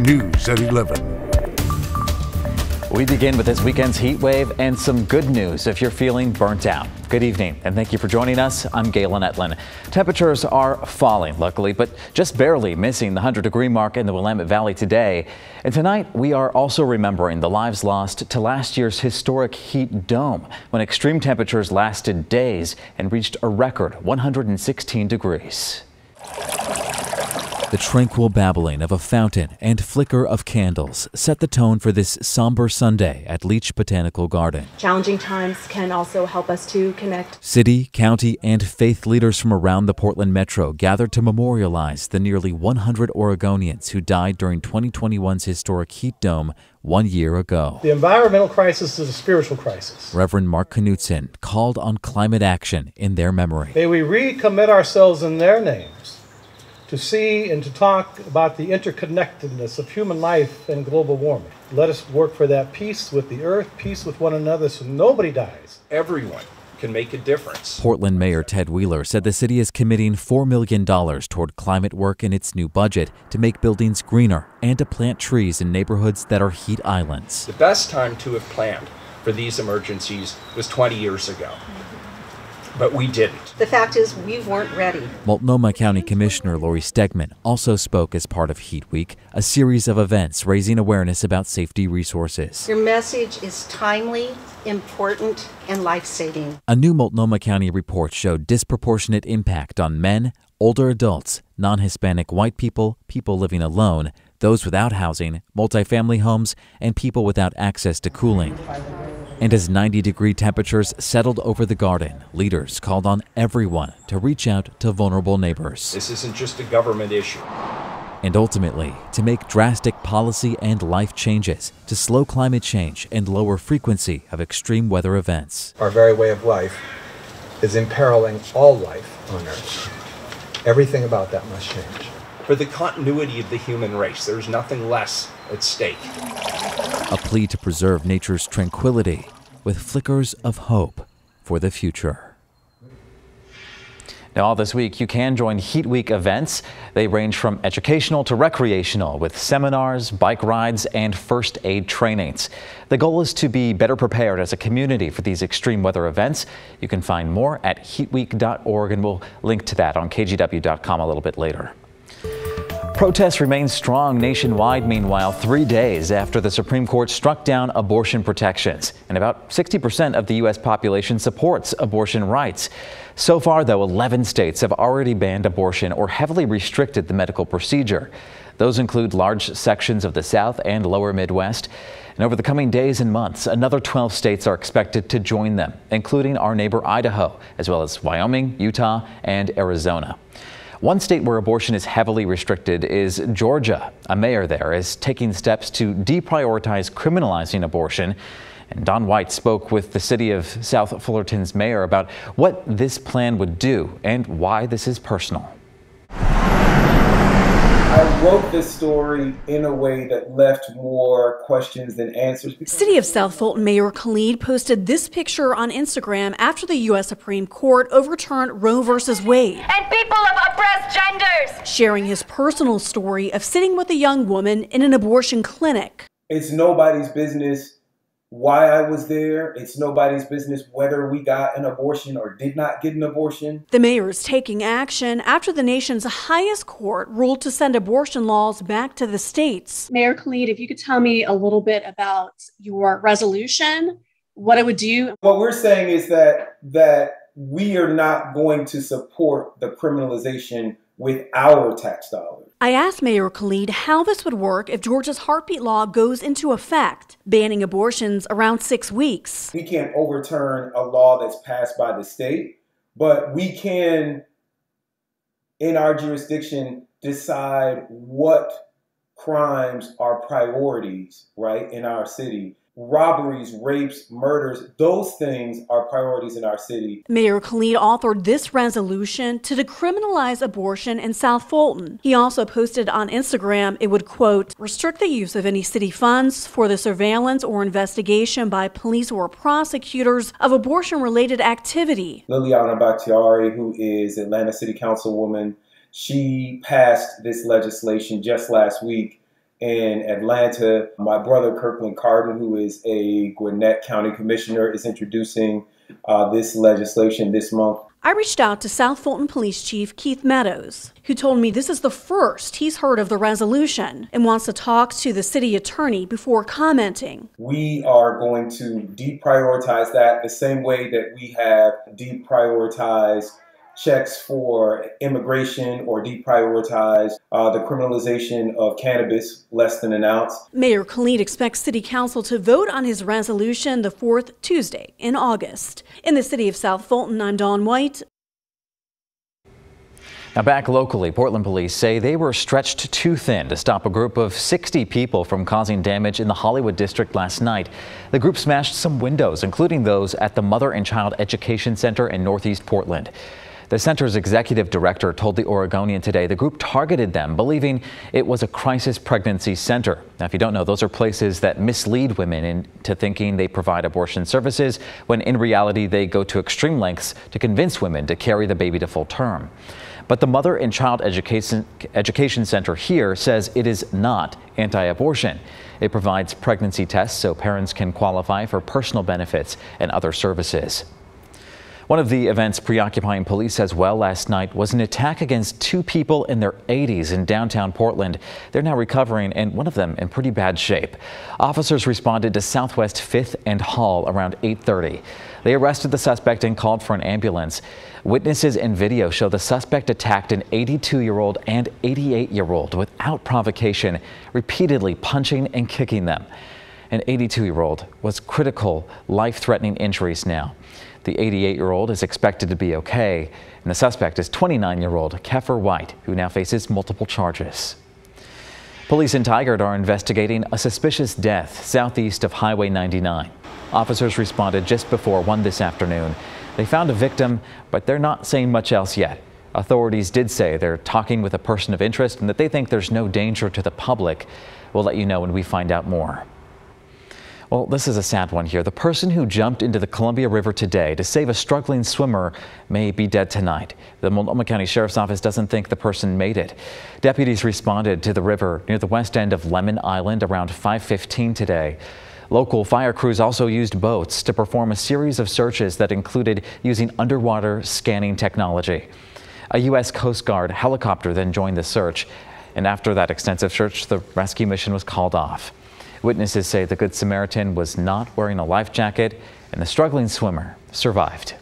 News at 11. We begin with this weekend's heat wave and some good news if you're feeling burnt out. Good evening and thank you for joining us. I'm Galen Etlin. Temperatures are falling, luckily, but just barely missing the 100-degree mark in the Willamette Valley today. And tonight we are also remembering the lives lost to last year's historic heat dome when extreme temperatures lasted days and reached a record 116 degrees. The tranquil babbling of a fountain and flicker of candles set the tone for this somber Sunday at Leach Botanical Garden. Challenging times can also help us to connect. City, county, and faith leaders from around the Portland metro gathered to memorialize the nearly 100 Oregonians who died during 2021's historic heat dome 1 year ago. The environmental crisis is a spiritual crisis. Reverend Mark Knutson called on climate action in their memory. May we recommit ourselves in their names to see and to talk about the interconnectedness of human life and global warming. Let us work for that peace with the earth, peace with one another, so nobody dies. Everyone can make a difference. Portland Mayor Ted Wheeler said the city is committing $4 million toward climate work in its new budget to make buildings greener and to plant trees in neighborhoods that are heat islands. The best time to have planned for these emergencies was 20 years ago. But we didn't. The fact is, we weren't ready. Multnomah County Commissioner Lori Stegman also spoke as part of Heat Week, a series of events raising awareness about safety resources. Your message is timely, important, and life-saving. A new Multnomah County report showed disproportionate impact on men, older adults, non-Hispanic white people, people living alone, those without housing, multifamily homes, and people without access to cooling. And as 90-degree temperatures settled over the garden, leaders called on everyone to reach out to vulnerable neighbors. This isn't just a government issue. And ultimately, to make drastic policy and life changes to slow climate change and lower frequency of extreme weather events. Our very way of life is imperiling all life on Earth. Everything about that must change. For the continuity of the human race, there's nothing less at stake. A plea to preserve nature's tranquility with flickers of hope for the future. Now, all this week, you can join Heat Week events. They range from educational to recreational with seminars, bike rides, and first aid trainings. The goal is to be better prepared as a community for these extreme weather events. You can find more at heatweek.org, and we'll link to that on KGW.com a little bit later. Protests remain strong nationwide, meanwhile, 3 days after the Supreme Court struck down abortion protections. And about 60% of the U.S. population supports abortion rights. So far, though, 11 states have already banned abortion or heavily restricted the medical procedure. Those include large sections of the South and lower Midwest. And over the coming days and months, another 12 states are expected to join them, including our neighbor Idaho, as well as Wyoming, Utah, and Arizona. One state where abortion is heavily restricted is Georgia. A mayor there is taking steps to deprioritize criminalizing abortion. And Don White spoke with the city of South Fullerton's mayor about what this plan would do and why this is personal. I wrote this story in a way that left more questions than answers. City of South Fulton Mayor Khalid posted this picture on Instagram after the U.S. Supreme Court overturned Roe v. Wade. And people of oppressed genders. Sharing his personal story of sitting with a young woman in an abortion clinic. It's nobody's business why I was there. It's nobody's business whether we got an abortion or did not get an abortion. The mayor is taking action after the nation's highest court ruled to send abortion laws back to the states. Mayor Khalid, if you could tell me a little bit about your resolution, what it would do. What we're saying is that we are not going to support the criminalization with our tax dollars. I asked Mayor Khalid how this would work if Georgia's heartbeat law goes into effect, banning abortions around 6 weeks. We can't overturn a law that's passed by the state, but we can, in our jurisdiction, decide what crimes are priorities, right, in our city. Robberies, rapes, murders, those things are priorities in our city. Mayor Khalid authored this resolution to decriminalize abortion in South Fulton. He also posted on Instagram it would, quote, restrict the use of any city funds for the surveillance or investigation by police or prosecutors of abortion-related activity. Liliana Bakhtiari, who is Atlanta City Councilwoman, she passed this legislation just last week in Atlanta. My brother, Kirkland Carden, who is a Gwinnett County Commissioner, is introducing this legislation this month. I reached out to South Fulton Police Chief Keith Meadows, who told me this is the first he's heard of the resolution and wants to talk to the city attorney before commenting. We are going to deprioritize that the same way that we have deprioritized checks for immigration or deprioritize the criminalization of cannabis less than an ounce. Mayor Khalid expects City Council to vote on his resolution the fourth Tuesday in August. In the city of South Fulton, I'm Dawn White. Now back locally, Portland police say they were stretched too thin to stop a group of 60 people from causing damage in the Hollywood district last night. The group smashed some windows, including those at the Mother and Child Education Center in Northeast Portland. The center's executive director told the Oregonian today the group targeted them, believing it was a crisis pregnancy center. Now, if you don't know, those are places that mislead women into thinking they provide abortion services, when in reality they go to extreme lengths to convince women to carry the baby to full term. But the Mother and Child Education Center here says it is not anti-abortion. It provides pregnancy tests so parents can qualify for personal benefits and other services. One of the events preoccupying police as well last night was an attack against two people in their 80s in downtown Portland. They're now recovering, and one of them in pretty bad shape. Officers responded to Southwest 5th and Hall around 8:30. They arrested the suspect and called for an ambulance. Witnesses and video show the suspect attacked an 82-year-old and 88-year-old without provocation, repeatedly punching and kicking them. An 82-year-old was critical, life-threatening injuries now. The 88-year-old is expected to be okay, and the suspect is 29-year-old Keffer White, who now faces multiple charges. Police in Tigard are investigating a suspicious death southeast of Highway 99. Officers responded just before 1 this afternoon. They found a victim, but they're not saying much else yet. Authorities did say they're talking with a person of interest and that they think there's no danger to the public. We'll let you know when we find out more. Well, this is a sad one here. The person who jumped into the Columbia River today to save a struggling swimmer may be dead tonight. The Multnomah County Sheriff's Office doesn't think the person made it. Deputies responded to the river near the west end of Lemon Island around 5:15 today. Local fire crews also used boats to perform a series of searches that included using underwater scanning technology. A U.S. Coast Guard helicopter then joined the search, and after that extensive search, the rescue mission was called off. Witnesses say the Good Samaritan was not wearing a life jacket and the struggling swimmer survived.